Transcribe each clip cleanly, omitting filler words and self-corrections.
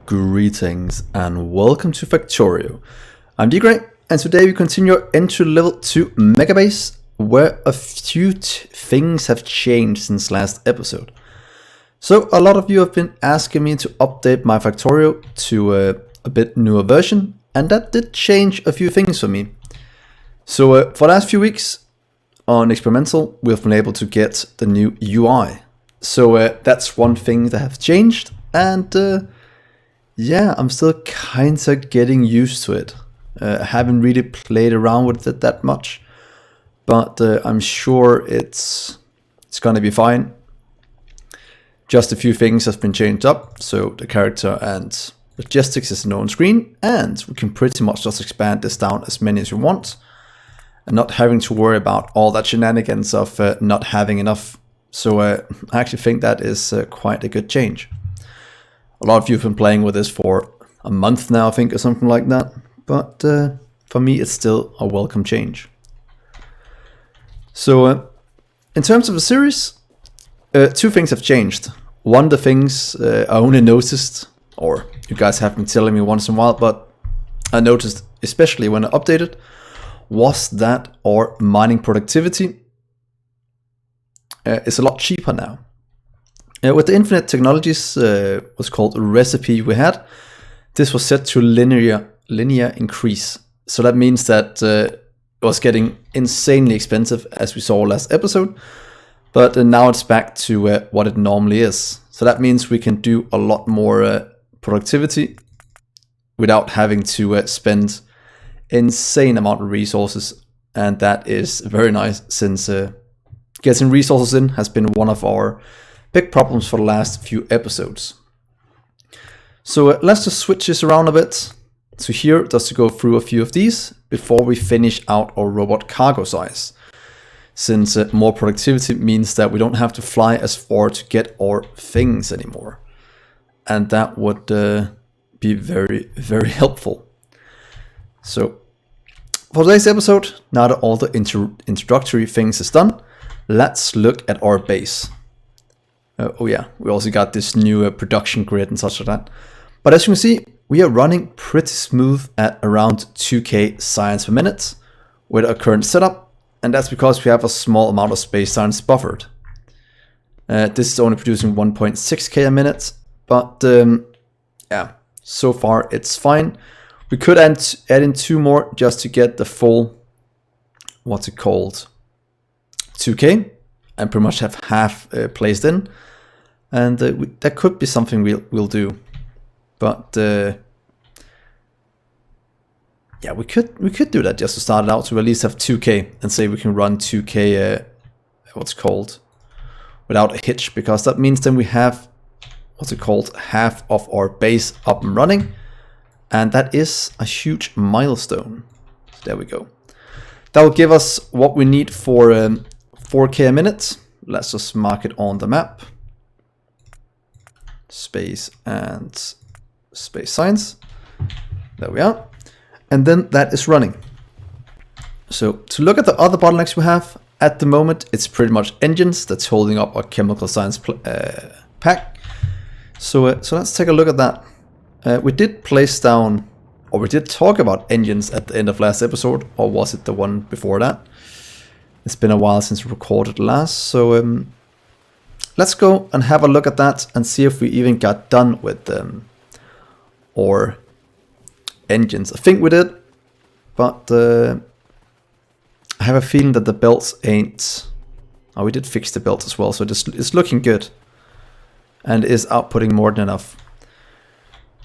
Greetings and welcome to Factorio. I'm Dgray, and today we continue our entry level to Megabase, where a few things have changed since last episode. So a lot of you have been asking me to update my Factorio to a bit newer version, and that did change a few things for me. So for the last few weeks on experimental, we've been able to get the new UI. So that's one thing that has changed, and yeah, I'm still kinda getting used to it. I haven't really played around with it that much, but I'm sure it's gonna be fine. Just a few things have been changed up, so the character and logistics is now on screen, and we can pretty much just expand this down as many as you want, and not having to worry about all that shenanigans of not having enough. So I actually think that is quite a good change. A lot of you have been playing with this for a month now, I think, or something like that. But for me, it's still a welcome change. So in terms of the series, two things have changed. One, the things I only noticed, or you guys have been telling me once in a while, but I noticed, especially when I updated, was that our mining productivity is a lot cheaper now. With the infinite technologies, what's called a recipe we had, this was set to linear increase. So that means that it was getting insanely expensive, as we saw last episode, but now it's back to what it normally is. So that means we can do a lot more productivity without having to spend insane amount of resources, and that is very nice, since getting resources in has been one of our big problems for the last few episodes. So let's just switch this around a bit. So here, just to go through a few of these before we finish out our robot cargo size, since more productivity means that we don't have to fly as far to get our things anymore, and that would be very, very helpful. So for today's episode, now that all the introductory things is done, let's look at our base. Oh yeah, we also got this new production grid and such like that. But as you can see, we are running pretty smooth at around 2k science per minute with our current setup, and that's because we have a small amount of space science buffered. This is only producing 1.6k a minute, but yeah, so far it's fine. We could add in 2 more just to get the full, 2k, and pretty much have half placed in. And that could be something we'll do, but yeah, we could do that just to start it out, to at least have 2k and say we can run 2k without a hitch, because that means then we have half of our base up and running, and that is a huge milestone. So there we go. That will give us what we need for 4k a minute. Let's just mark it on the map. Space and space science. There we are. And then that is running. So to look at the other bottlenecks we have, at the moment it's pretty much engines that's holding up our chemical science pack. So let's take a look at that. We did place down, or we did talk about engines at the end of last episode, or was it the one before that? It's been a while since we recorded last, so let's go and have a look at that and see if we even got done with them or engines. I think we did, but I have a feeling that the belts ain't. Oh, we did fix the belts as well, so it's looking good and is outputting more than enough.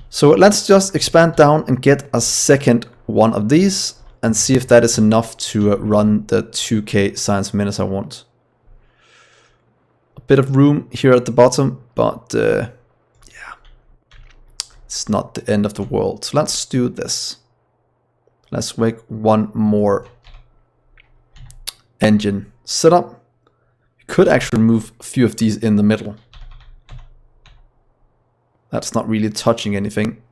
So let's just expand down and get a second one of these and see if that is enough to run the 2k science minutes I want. A bit of room here at the bottom, but yeah, it's not the end of the world. So let's do this. Let's make one more engine setup. We could actually move a few of these in the middle. That's not really touching anything.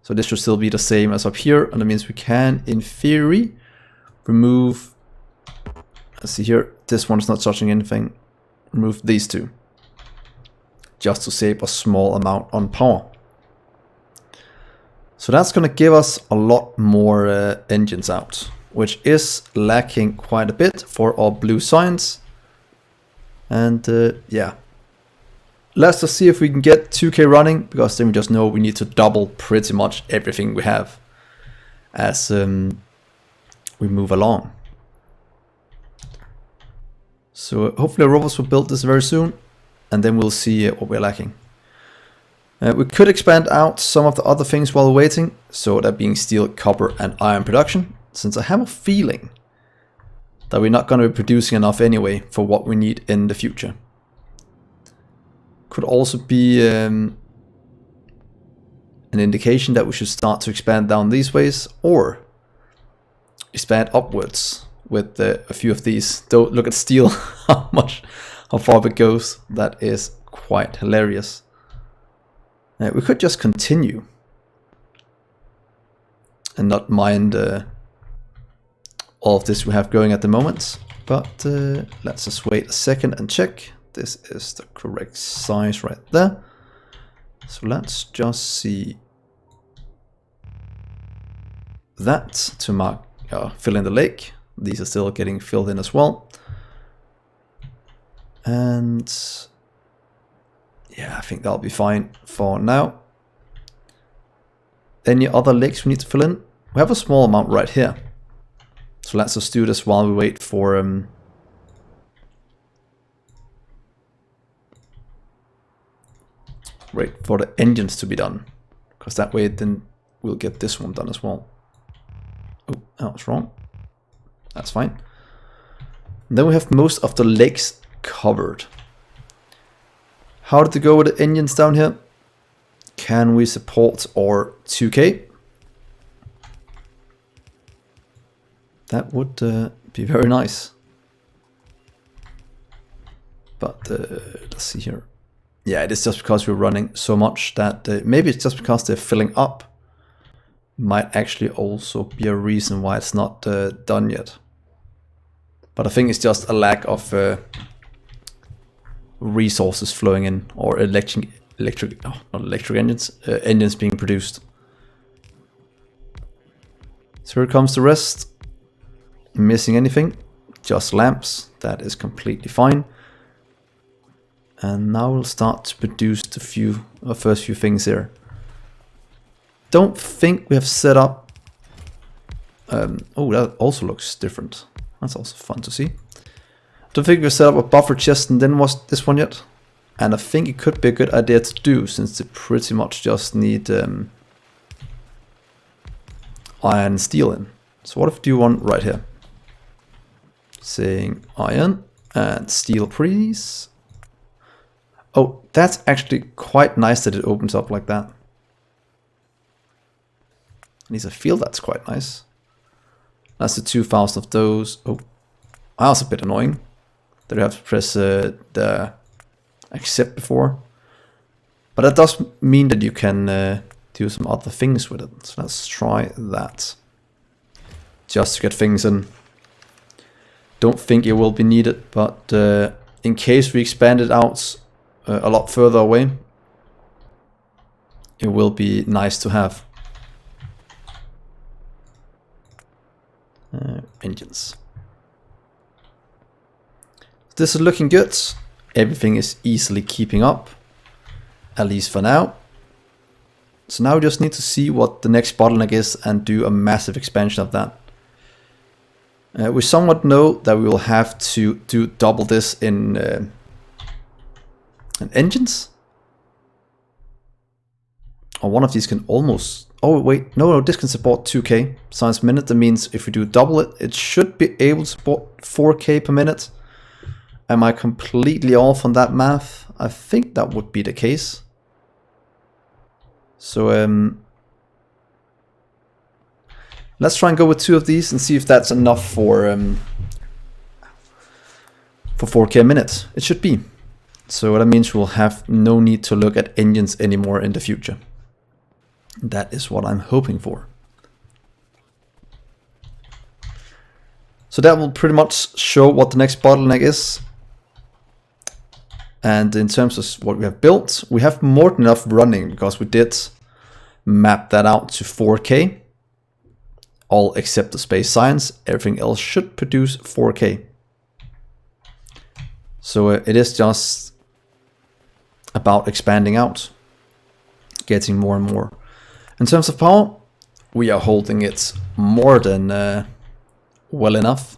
So this should still be the same as up here, and that means we can, in theory, remove, let's see here, this one's not touching anything. Remove these two, just to save a small amount on power. So that's going to give us a lot more engines out, which is lacking quite a bit for our blue science. And yeah, let's just see if we can get 2K running, because then we just know we need to double pretty much everything we have as we move along. So hopefully robots will build this very soon, and then we'll see what we're lacking. We could expand out some of the other things while waiting, so that being steel, copper and iron production, since I have a feeling that we're not going to be producing enough anyway for what we need in the future. Could also be an indication that we should start to expand down these ways, or expand upwards with a few of these. Don't look at steel, how far it goes. That is quite hilarious. We could just continue and not mind all of this we have going at the moment, but let's just wait a second and check. This is the correct size right there. So let's just see that to mark, fill in the lake. These are still getting filled in as well. And yeah, I think that'll be fine for now. Any other lakes we need to fill in? We have a small amount right here. So let's just do this while we wait for the engines to be done, because that way then we'll get this one done as well. Oh, that was wrong. That's fine. And then we have most of the lakes covered. How did it go with the engines down here? Can we support our 2K? That would be very nice. But let's see here. Yeah, it is just because we're running so much that maybe it's just because they're filling up. Might actually also be a reason why it's not done yet. But I think it's just a lack of resources flowing in, or engines being produced. So here comes the rest. Missing anything? Just lamps. That is completely fine. And now we'll start to produce the first few things here. Don't think we have set up. Oh, that also looks different. That's also fun to see. Don't think we've set up a buffer chest and then was this one yet. And I think it could be a good idea to do, since they pretty much just need iron and steel in. So what if we do one right here? Saying iron and steel, please. Oh, that's actually quite nice that it opens up like that. At least I feel that's quite nice. That's the 2,000 of those. Oh, that was a bit annoying. That you have to press the accept before. But that does mean that you can do some other things with it. So let's try that. Just to get things in. Don't think it will be needed, but in case we expand it out a lot further away, it will be nice to have. Engines. This is looking good. Everything is easily keeping up, at least for now. So now we just need to see what the next bottleneck is and do a massive expansion of that. We somewhat know that we will have to do double this in engines. Or one of these can almost... Oh wait, no, this can support 2K science per minute. That means if we do double it, it should be able to support 4K per minute. Am I completely off on that math? I think that would be the case. So let's try and go with 2 of these and see if that's enough for 4K a minute. It should be. So that means we'll have no need to look at engines anymore in the future. That is what I'm hoping for. So that will pretty much show what the next bottleneck is. And in terms of what we have built, we have more than enough running, because we did map that out to 4K. All except the space science, everything else should produce 4K. So it is just about expanding out, getting more and more. In terms of power, we are holding it more than well enough.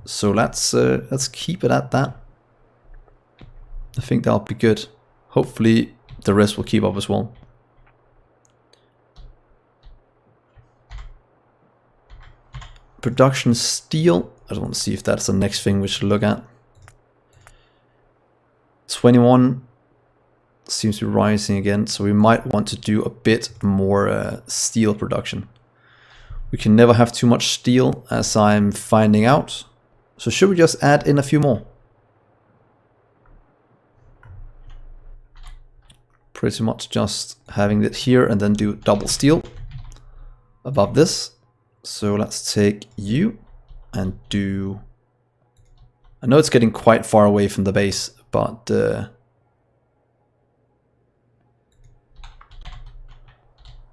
So let's keep it at that. I think that'll be good. Hopefully the rest will keep up as well. Production steel. I just want to see if that's the next thing we should look at. 21 seems to be rising again, so we might want to do a bit more steel production. We can never have too much steel, as I'm finding out. So should we just add in a few more? Pretty much just having it here and then do double steel above this. So let's take you and do... I know it's getting quite far away from the base, but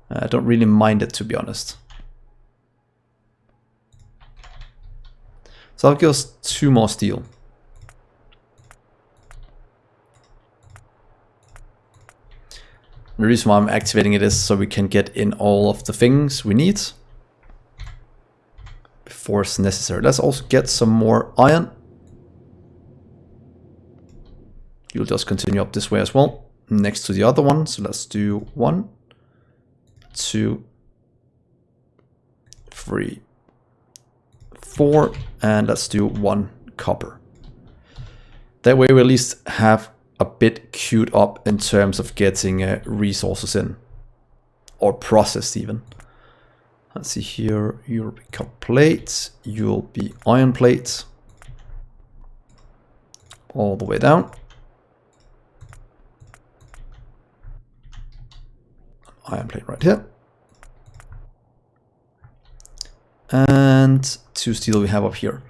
I don't really mind it, to be honest. So I'll give us 2 more steel. The reason why I'm activating it is so we can get in all of the things we need before it's necessary. Let's also get some more iron. You'll just continue up this way as well, next to the other one. So let's do 1, 2, 3, 4, and let's do 1 copper. That way we at least have a bit queued up in terms of getting resources in, or processed even. Let's see here, you'll be copper plates, you'll be iron plates, all the way down. Iron plate right here. And 2 steel we have up here.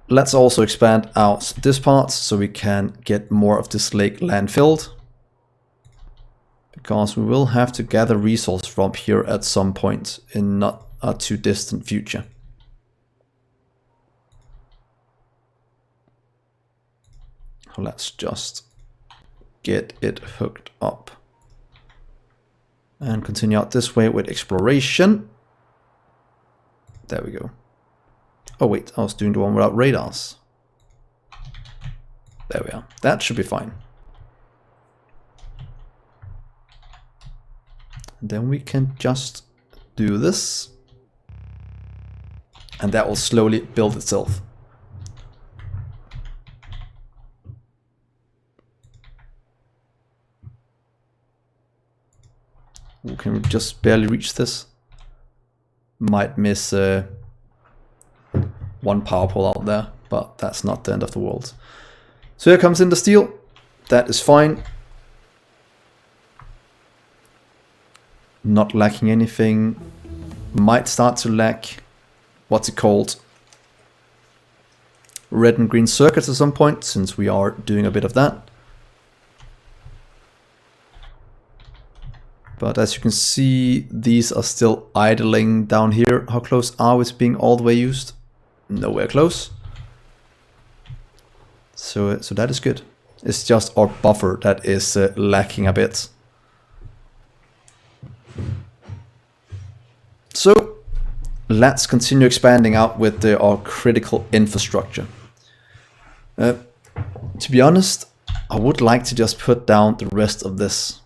Let's also expand out this part so we can get more of this lake land filled. Because we will have to gather resources from here at some point in not a too distant future. Let's just get it hooked up. And continue out this way with exploration. There we go. Oh wait, I was doing the one without radars. There we are. That should be fine. And then we can just do this. And that will slowly build itself. We can just barely reach this. Might miss 1 power pole out there, but that's not the end of the world. So here comes in the steel. That is fine. Not lacking anything. Might start to lack, what's it called? Red and green circuits at some point, since we are doing a bit of that. But as you can see, these are still idling down here. How close are we to being all the way used? Nowhere close. So that is good. It's just our buffer that is lacking a bit. So let's continue expanding out with our critical infrastructure. To be honest, I would like to just put down the rest of this.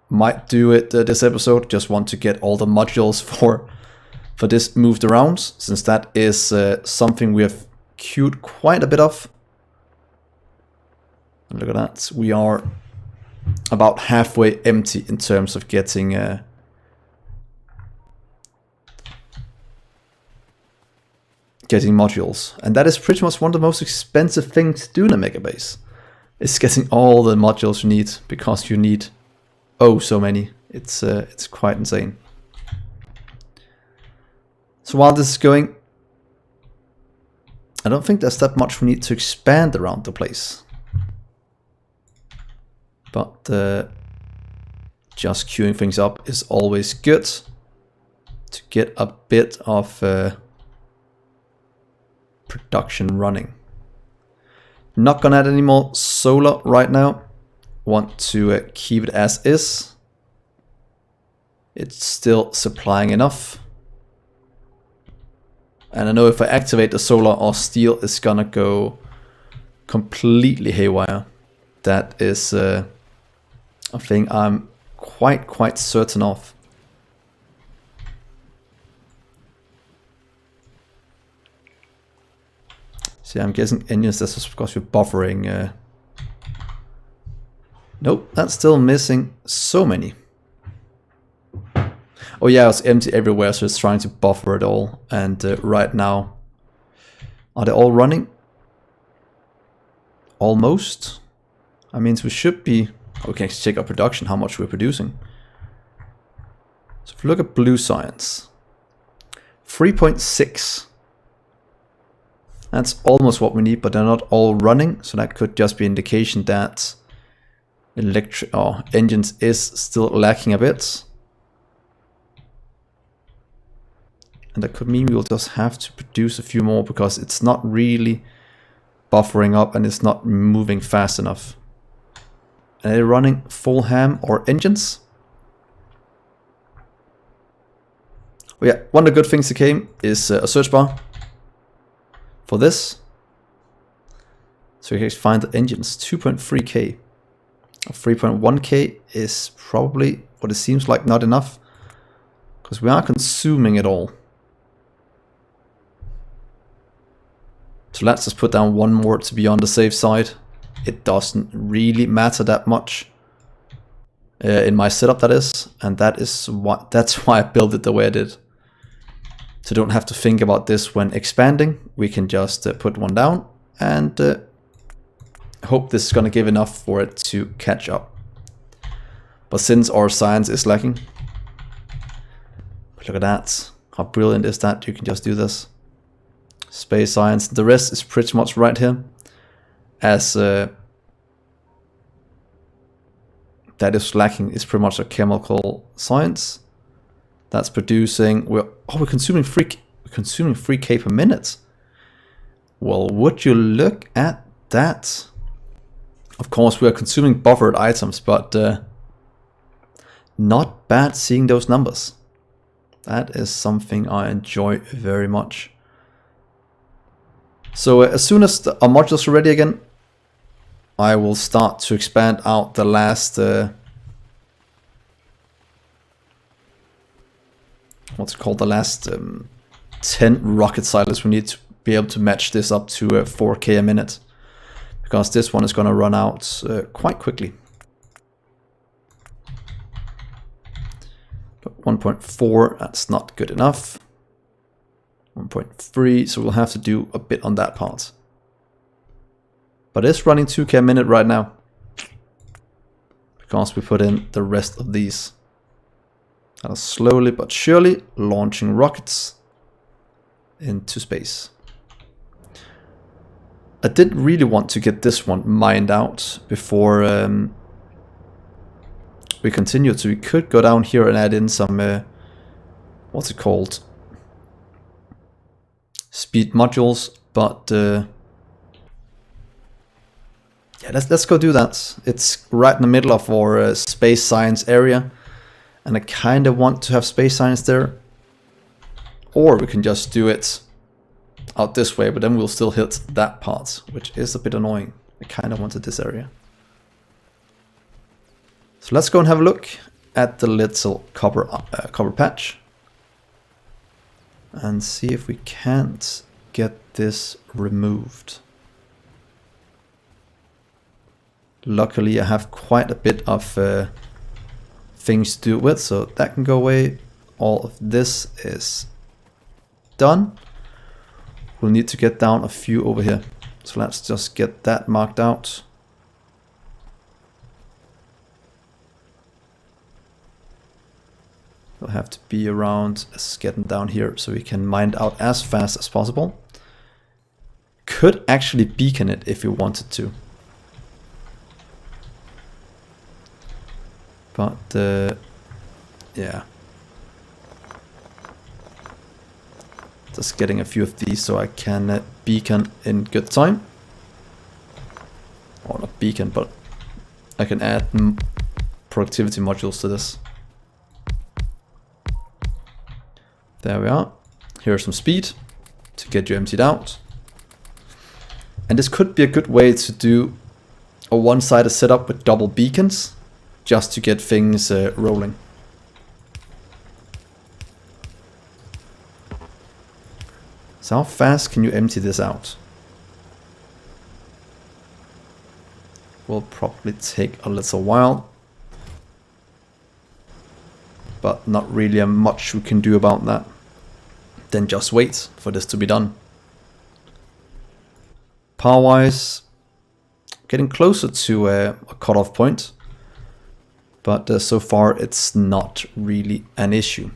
Might do it this episode, just want to get all the modules for this moved around, since that is something we have queued quite a bit of. Look at that, we are about halfway empty in terms of getting modules, and that is pretty much one of the most expensive things to do in a Megabase. It's getting all the modules you need, because you need so many. It's quite insane. So while this is going, I don't think there's that much we need to expand around the place. But just queuing things up is always good to get a bit of production running. Not gonna add any more solar right now. Want to keep it as is. It's still supplying enough. And I know if I activate the solar, our steel is gonna go completely haywire. That is a thing I'm quite certain of. See, I'm guessing engines, that's just because we're buffering. Nope, that's still missing so many. Oh yeah, it's empty everywhere, so it's trying to buffer it all. And right now, are they all running? Almost. I mean, we should be... Okay, let's check our production, how much we're producing. So if we look at blue science, 3.6. That's almost what we need, but they're not all running. So that could just be an indication that engines is still lacking a bit. And that could mean we will just have to produce a few more because it's not really buffering up and it's not moving fast enough. Are they running full ham or engines? Oh yeah, one of the good things that came is a search bar for this. So you can find the engines, 2.3k. 3.1k is probably what it seems like not enough because we are consuming it all. So let's just put down one more to be on the safe side. It doesn't really matter that much in my setup, that is, and that's why I built it the way I did. So don't have to think about this when expanding. We can just put one down and hope this is going to give enough for it to catch up. But since our science is lacking, look at that. How brilliant is that? You can just do this. Space science. The rest is pretty much right here. As that is lacking is pretty much a chemical science. That's producing. We're consuming 3k per minute. Well, would you look at that? Of course, we are consuming buffered items, but not bad seeing those numbers. That is something I enjoy very much. So as soon as our modules are ready again, I will start to expand out the last what's it called, the last 10 rocket silos we need to be able to match this up to 4k a minute, because this one is going to run out quite quickly. 1.4, that's not good enough. 1.3, so we'll have to do a bit on that part. But it's running 2k a minute right now, because we put in the rest of these. And slowly but surely launching rockets into space. I did really want to get this one mined out before we continue, so we could go down here and add in some what's it called, speed modules, but yeah, let's go do that. It's right in the middle of our space science area, and I kind of want to have space science there. Or we can just do it out this way, but then we'll still hit that part, which is a bit annoying. I kind of wanted this area. So let's go and have a look at the little copper patch and see if we can't get this removed. Luckily I have quite a bit of things to do with, so that can go away. All of this is done. We'll need to get down a few over here, so let's just get that marked out. We'll have to be around us getting down here so we can mine it out as fast as possible. Could actually beacon it if we wanted to. But yeah, just getting a few of these so I can beacon in good time. Or not beacon, but I can add productivity modules to this. There we are. Here's some speed to get you emptied out. And this could be a good way to do a one-sided setup with double beacons, just to get things rolling. So how fast can you empty this out? Will probably take a little while, but not really much we can do about that. Then just wait for this to be done. Power-wise, getting closer to a cutoff point, but so far it's not really an issue.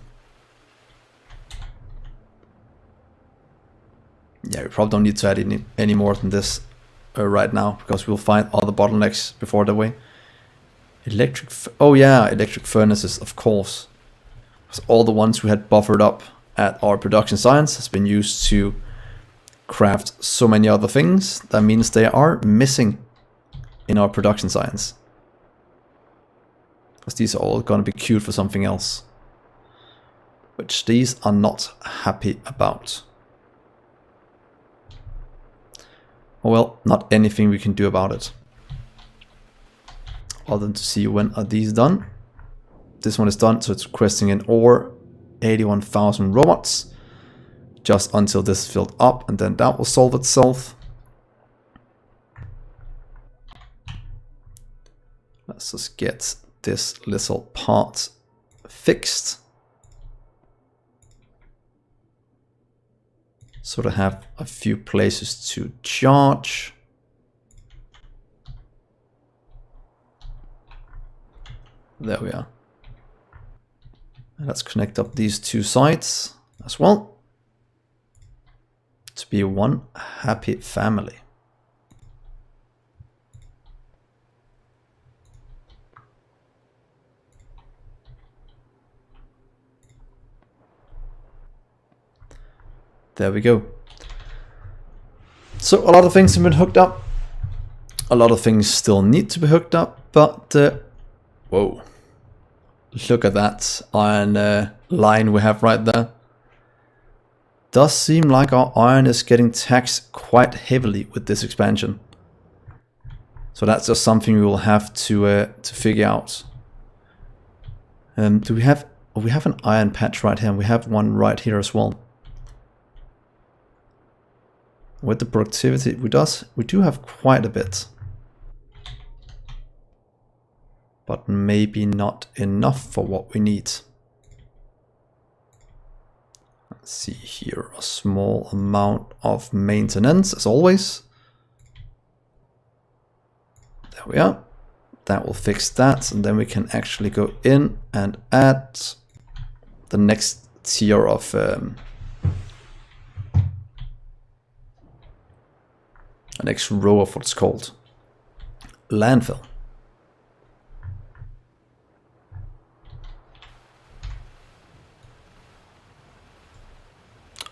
Yeah, we probably don't need to add any more than this right now, because we'll find other bottlenecks before the way. Oh yeah, electric furnaces, of course. Because all the ones we had buffered up at our production science has been used to craft so many other things. That means they are missing in our production science. Because these are all going to be queued for something else, which these are not happy about. Well, not anything we can do about it, other than to see when are these done. This one is done, so it's requesting an ore 81,000 robots, just until this is filled up, and then that will solve itself. Let's just get this little part fixed, so to have a few places to charge. There we are. And let's connect up these two sides as well, to be one happy family. There we go. So a lot of things have been hooked up. A lot of things still need to be hooked up, but whoa. Look at that iron line we have right there. Does seem like our iron is getting taxed quite heavily with this expansion. So that's just something we will have to figure out. Do we have an iron patch right here, and we have one right here as well. With the productivity, we do have quite a bit, but maybe not enough for what we need. Let's see here, a small amount of maintenance as always. There we are. That will fix that, and then we can actually go in and add the next tier of the next row of what's called landfill.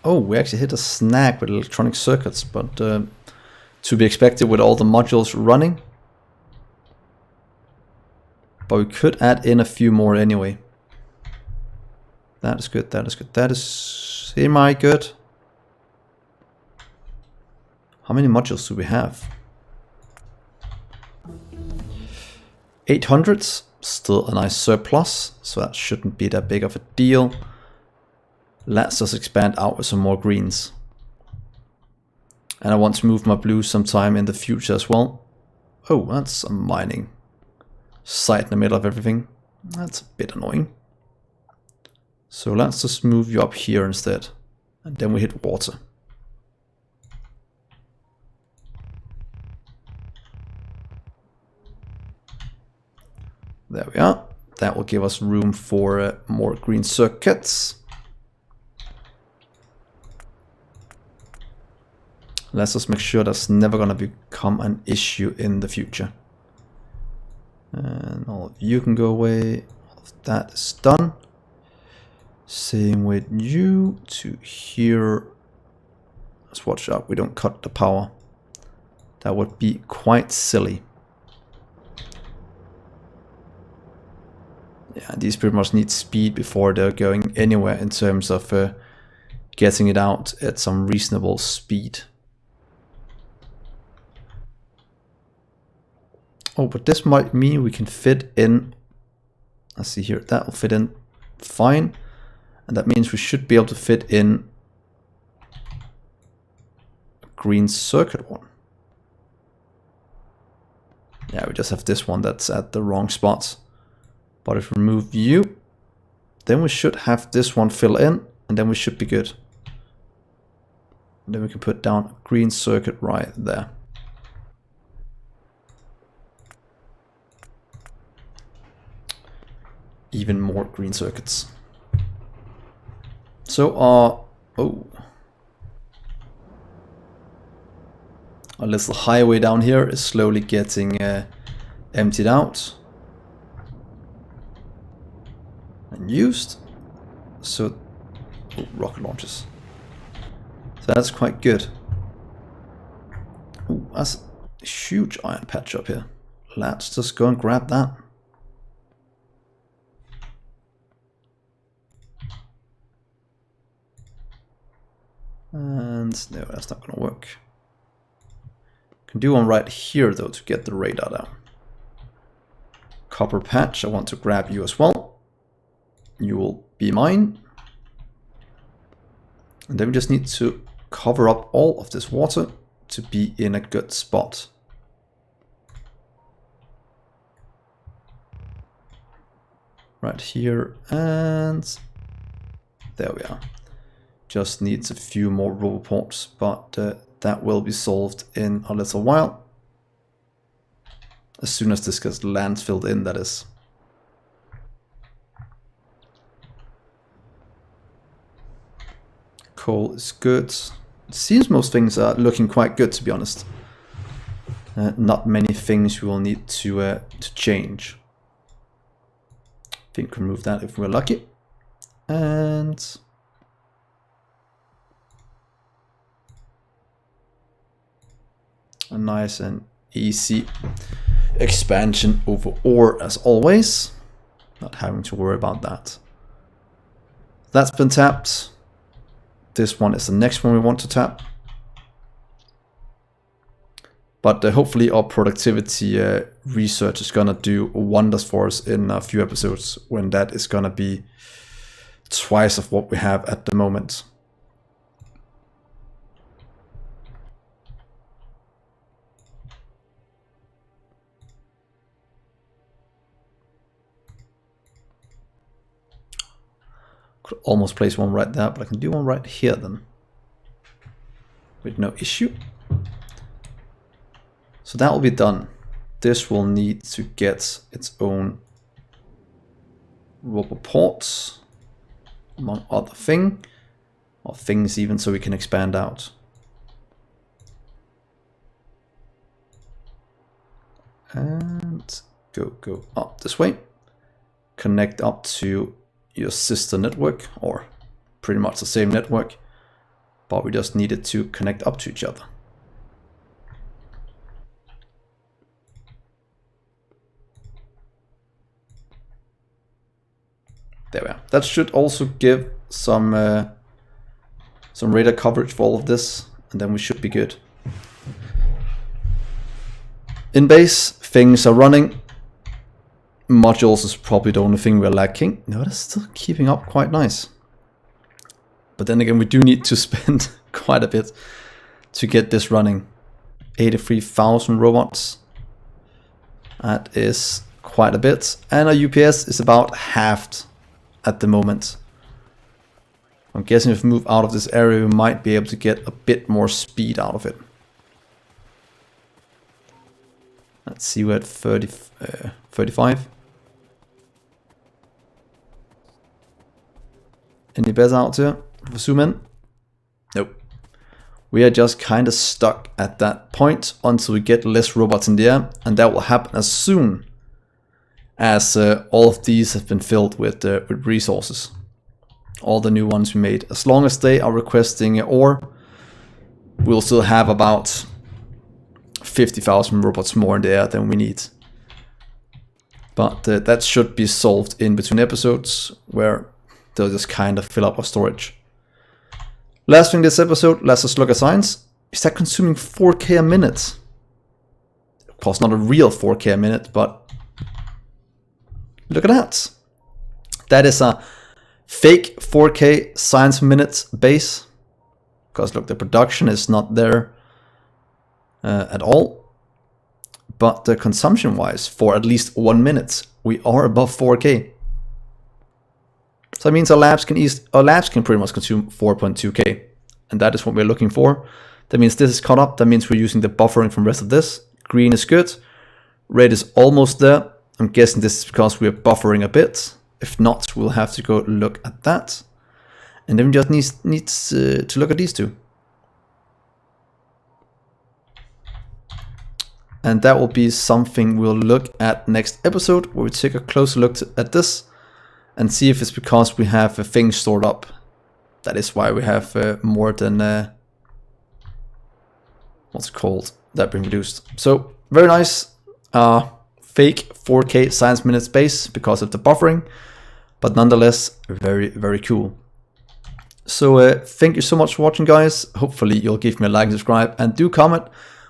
Oh, we actually hit a snag with electronic circuits, but to be expected with all the modules running. But we could add in a few more anyway. That is good, that is good, that is semi-good. How many modules do we have? 800, still a nice surplus, so that shouldn't be that big of a deal. Let's just expand out with some more greens. And I want to move my blues sometime in the future as well. Oh, that's a mining site in the middle of everything. That's a bit annoying. So let's just move you up here instead. And then we hit water. There we are. That will give us room for more green circuits. Let's just make sure that's never going to become an issue in the future. And all of you can go away. All of that is done. Same with you to here. Let's watch out we don't cut the power. That would be quite silly. Yeah, these pretty much need speed before they're going anywhere in terms of getting it out at some reasonable speed. Oh, but this might mean we can fit in. Let's see here, that will fit in fine. And that means we should be able to fit in a green circuit one. Yeah, we just have this one that's at the wrong spot. But if we remove you, then we should have this one fill in, and then we should be good. And then we can put down a green circuit right there. Even more green circuits. So our little highway down here is slowly getting emptied out and used. So rocket launches. So that's quite good. Ooh, that's a huge iron patch up here. Let's just go and grab that. And no, that's not going to work. Can do one right here though to get the radar down. Copper patch, I want to grab you as well. You will be mine. And then we just need to cover up all of this water to be in a good spot. Right here, and there we are. Just needs a few more roboports, but that will be solved in a little while. As soon as this gets land filled in, that is. Coal is good. It seems most things are looking quite good, to be honest. Not many things we will need to change. I think we can remove that if we're lucky. And a nice and easy expansion over ore as always. Not having to worry about that. That's been tapped. This one is the next one we want to tap. But hopefully our productivity research is gonna do wonders for us in a few episodes, when that is gonna be twice of what we have at the moment. Could almost place one right there, but I can do one right here then, with no issue. So that will be done. This will need to get its own rubber ports, among other things even, so we can expand out. And go up this way. Connect up to your sister network, or pretty much the same network, but we just needed to connect up to each other. There we are. That should also give some radar coverage for all of this, and then we should be good. In base, things are running. Modules is probably the only thing we're lacking. No, that's still keeping up quite nice. But then again, we do need to spend quite a bit to get this running. 83,000 robots. That is quite a bit. And our UPS is about halved at the moment. I'm guessing if we move out of this area, we might be able to get a bit more speed out of it. Let's see, we're at 35. Any better out here? If we zoom in? Nope. We are just kind of stuck at that point until we get less robots in the air, and that will happen as soon as all of these have been filled with resources. All the new ones we made. As long as they are requesting ore, we'll still have about 50,000 robots more in there than we need. But that should be solved in between episodes, where they'll just kind of fill up our storage. Last thing this episode, let's just look at science. Is that consuming 4K a minute? Of course, not a real 4K a minute, but look at that. That is a fake 4K science minutes base. Because look, the production is not there at all. But the consumption wise, for at least 1 minute, we are above 4K. So that means our labs can pretty much consume 4.2K. And that is what we're looking for. That means this is caught up. That means we're using the buffering from the rest of this. Green is good. Red is almost there. I'm guessing this is because we're buffering a bit. If not, we'll have to go look at that. And then we just need to look at these two. And that will be something we'll look at next episode, where we take a closer look at this and see if it's because we have things stored up. That is why we have more than what's it called, that being reduced. So very nice fake 4K science minutes base because of the buffering, but nonetheless very, very cool. So thank you so much for watching, guys. Hopefully you'll give me a like and subscribe, and do comment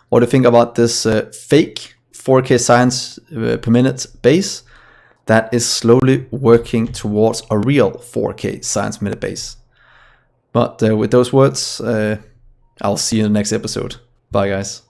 what you think about this fake 4K science per minute base that is slowly working towards a real 4K science minute base. But with those words, I'll see you in the next episode. Bye, guys.